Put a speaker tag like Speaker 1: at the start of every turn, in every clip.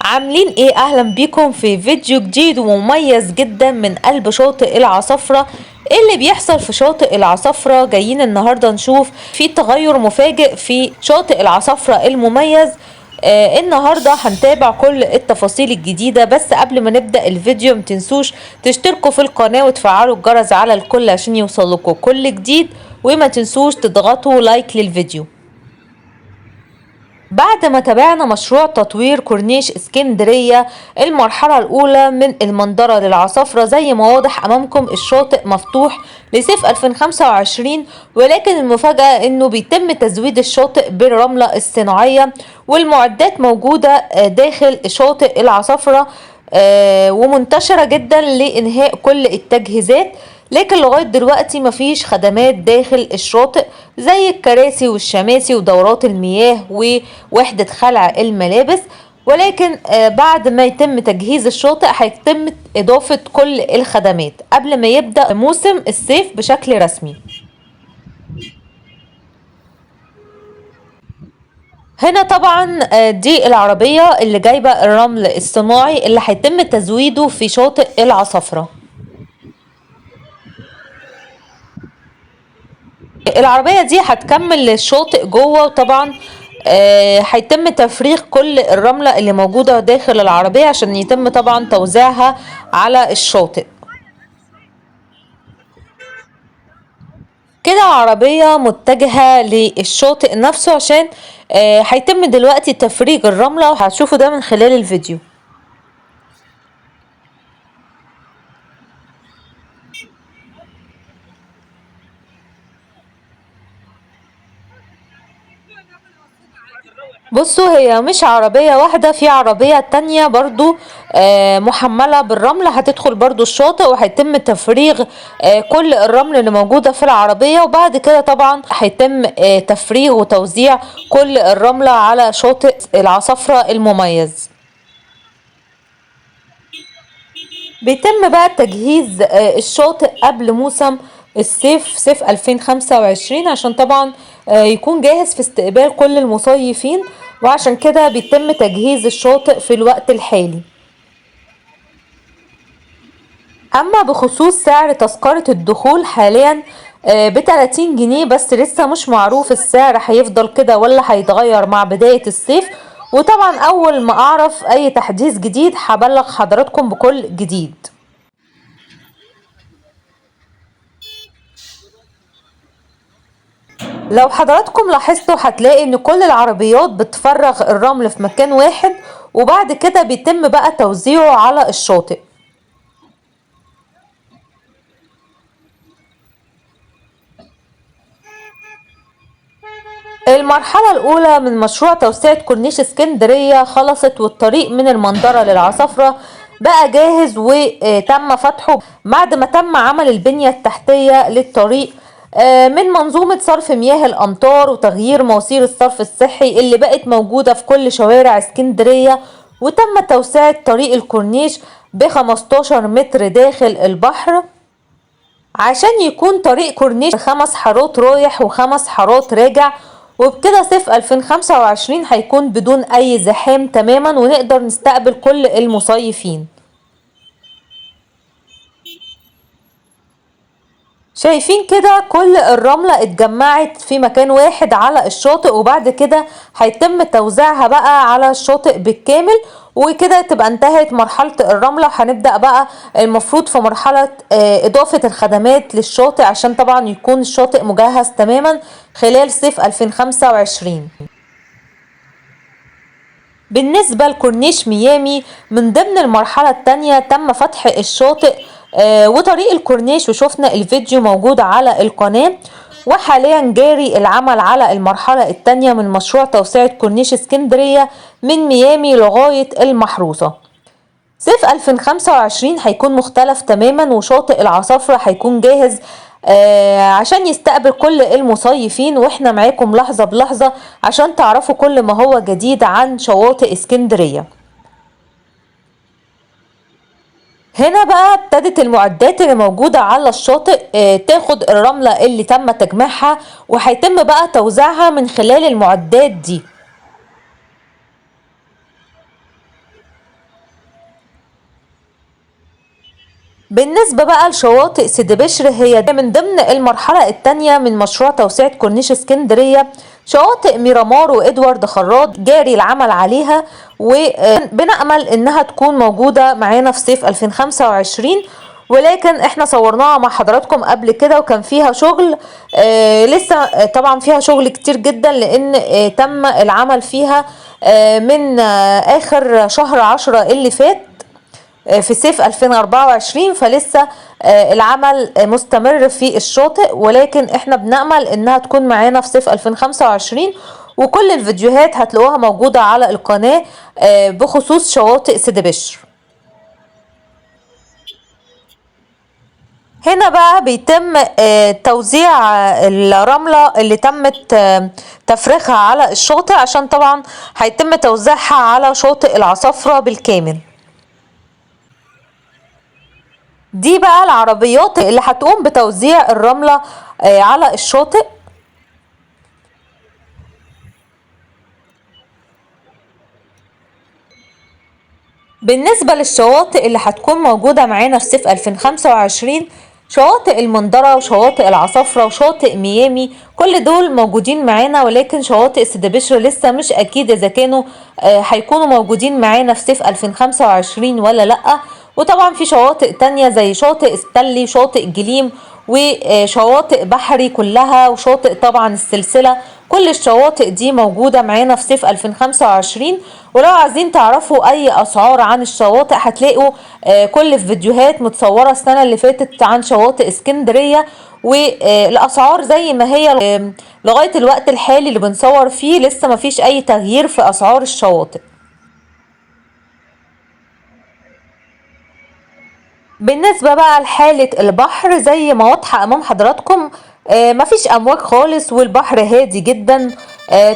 Speaker 1: عاملين ايه؟ اهلا بيكم في فيديو جديد ومميز جدا من قلب شاطئ العصافرة. ايه اللي بيحصل في شاطئ العصافرة؟ جايين النهاردة نشوف في تغير مفاجئ في شاطئ العصافرة المميز. النهاردة هنتابع كل التفاصيل الجديدة، بس قبل ما نبدأ الفيديو متنسوش تشتركوا في القناة وتفعلوا الجرس على الكل عشان يوصلكوا كل جديد، وما تنسوش تضغطوا لايك للفيديو. بعد ما تابعنا مشروع تطوير كورنيش اسكندرية المرحلة الأولى من المنظرة للعصافرة، زي ما واضح أمامكم الشاطئ مفتوح لصيف 2025، ولكن المفاجأة إنه بيتم تزويد الشاطئ بالرملة الصناعية، والمعدات موجودة داخل شاطئ العصافرة ومنتشرة جدا لإنهاء كل التجهيزات. لكن لغاية دلوقتي مفيش خدمات داخل الشاطئ زي الكراسي والشماسي ودورات المياه ووحدة خلع الملابس، ولكن بعد ما يتم تجهيز الشاطئ هيتم إضافة كل الخدمات قبل ما يبدأ موسم الصيف بشكل رسمي. هنا طبعا دي العربية اللي جايبة الرمل الصناعي اللي هيتم تزويده في شاطئ العصافرة. العربية دي هتكمل الشاطئ جوه، وطبعا هيتم تفريغ كل الرملة اللي موجودة داخل العربية عشان يتم طبعا توزيعها على الشاطئ. كده عربية متجهة للشاطئ نفسه عشان هيتم دلوقتي تفريغ الرملة، وهتشوفوا ده من خلال الفيديو. بصوا، هي مش عربية واحدة، في عربية تانية برضو محملة بالرمل هتدخل برضو الشاطئ، وهيتم تفريغ كل الرمل اللي موجودة في العربية، وبعد كده طبعا هيتم تفريغ وتوزيع كل الرملة على شاطئ العصافرة المميز. بيتم بقى تجهيز الشاطئ قبل موسم الصيف، صيف 2025، عشان طبعا يكون جاهز في استقبال كل المصيفين، وعشان كده بيتم تجهيز الشاطئ في الوقت الحالي. اما بخصوص سعر تذكرة الدخول حاليا ب30 جنيه بس، لسه مش معروف السعر هيفضل كده ولا هيتغير مع بداية الصيف، وطبعا اول ما اعرف اي تحديث جديد هبلغ حضراتكم بكل جديد. لو حضراتكم لاحظتوا هتلاقي ان كل العربيات بتفرغ الرمل في مكان واحد، وبعد كده بيتم بقى توزيعه على الشاطئ. المرحلة الأولى من مشروع توسعة كورنيش اسكندرية خلصت، والطريق من المنظرة للعصافرة بقى جاهز وتم فتحه بعد ما تم عمل البنية التحتية للطريق من منظومة صرف مياه الأمطار وتغيير مواسير الصرف الصحي اللي بقت موجودة في كل شوارع اسكندرية، وتم توسعة طريق الكورنيش ب15 متر داخل البحر عشان يكون طريق كورنيش 5 حارات رايح و5 حارات راجع، وبكده صيف 2025 هيكون بدون أي زحام تماما، ونقدر نستقبل كل المصيفين. شايفين كده كل الرملة اتجمعت في مكان واحد على الشاطئ، وبعد كده هيتم توزيعها بقى على الشاطئ بالكامل، وكده تبقى انتهت مرحلة الرملة، وهنبدأ بقى المفروض في مرحلة إضافة الخدمات للشاطئ عشان طبعا يكون الشاطئ مجهز تماما خلال صيف 2025. بالنسبة لكورنيش ميامي من ضمن المرحلة التانية تم فتح الشاطئ وطريق الكورنيش، وشوفنا الفيديو موجود على القناة، وحاليا جاري العمل على المرحلة التانية من مشروع توسعة كورنيش اسكندرية من ميامي لغاية المحروسة. صيف 2025 هيكون مختلف تماما، وشاطئ العصافرة هيكون جاهز عشان يستقبل كل المصيفين، واحنا معاكم لحظة بلحظة عشان تعرفوا كل ما هو جديد عن شواطئ اسكندرية. هنا بقى ابتدت المعدات اللي موجودة على الشاطئ تاخد الرملة اللي تم تجميعها، وهيتم بقى توزيعها من خلال المعدات دي. بالنسبة بقى لشواطئ سيدي بشر، هي من ضمن المرحلة الثانية من مشروع توسعة كورنيش اسكندرية. شواطئ ميرامار وإدوارد خراط جاري العمل عليها، وبنأمل إنها تكون موجودة معانا في صيف 2025. ولكن احنا صورناها مع حضراتكم قبل كده وكان فيها شغل، لسه طبعا فيها شغل كتير جدا، لأن تم العمل فيها من آخر شهر 10 اللي فات في صيف 2024. فلسه العمل مستمر في الشاطئ، ولكن احنا بنأمل انها تكون معانا في صيف 2025. وكل الفيديوهات هتلاقوها موجودة على القناة بخصوص شواطئ سيدي بشر. هنا بقى بيتم توزيع الرملة اللي تمت تفريغها على الشاطئ، عشان طبعا هيتم توزيعها على شاطئ العصافرة بالكامل. دي بقى العربيات اللي هتقوم بتوزيع الرملة على الشاطئ. بالنسبة للشواطئ اللي هتكون موجودة معانا في صيف 2025، شواطئ المندرة وشواطئ العصافرة وشاطئ ميامي، كل دول موجودين معانا. ولكن شواطئ سيدي بشر لسه مش أكيد إذا كانوا هيكونوا موجودين معانا في صيف 2025 ولا لأ. وطبعا في شواطئ تانية زي شاطئ ستانلي، شاطئ جليم، وشواطئ بحري كلها، وشاطئ طبعا السلسلة. كل الشواطئ دي موجودة معانا في صيف 2025. ولو عايزين تعرفوا اي اسعار عن الشواطئ، هتلاقوا كل الفيديوهات متصورة السنة اللي فاتت عن شواطئ اسكندرية، والاسعار زي ما هي لغاية الوقت الحالي اللي بنصور فيه. لسه مفيش اي تغيير في اسعار الشواطئ. بالنسبة بقى لحالة البحر، زي ما واضحة امام حضراتكم، مفيش امواج خالص والبحر هادي جدا.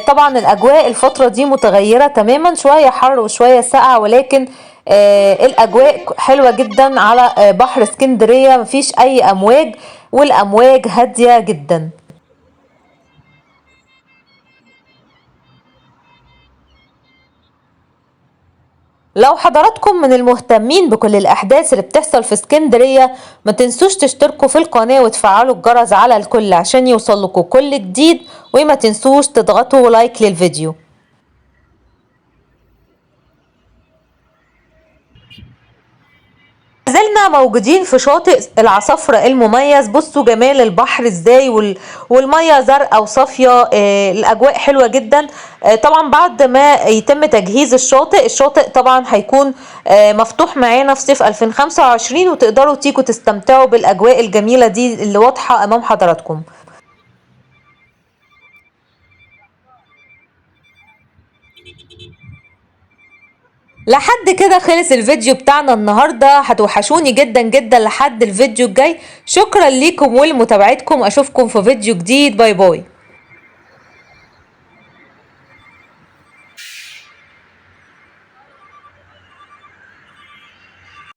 Speaker 1: طبعا الاجواء الفترة دي متغيرة تماما، شوية حر وشوية ساقعة، ولكن الاجواء حلوة جدا على بحر اسكندرية. مفيش اي امواج والامواج هادية جدا. لو حضراتكم من المهتمين بكل الأحداث اللي بتحصل في اسكندرية، ما تنسوش تشتركوا في القناة وتفعلوا الجرس على الكل عشان يوصلكوا كل جديد، وما تنسوش تضغطوا لايك للفيديو. زلنا موجودين في شاطئ العصافرة المميز. بصوا جمال البحر ازاي، والمية زرقاء وصافية. الاجواء حلوة جدا. طبعا بعد ما يتم تجهيز الشاطئ طبعا هيكون مفتوح معانا في صيف 2025، وتقدروا تيجوا تستمتعوا بالاجواء الجميلة دي اللي واضحة امام حضراتكم. لحد كده خلص الفيديو بتاعنا النهاردة. هتوحشوني جدا جدا لحد الفيديو الجاي. شكرا ليكم ولمتابعتكم، اشوفكم في فيديو جديد. باي باي.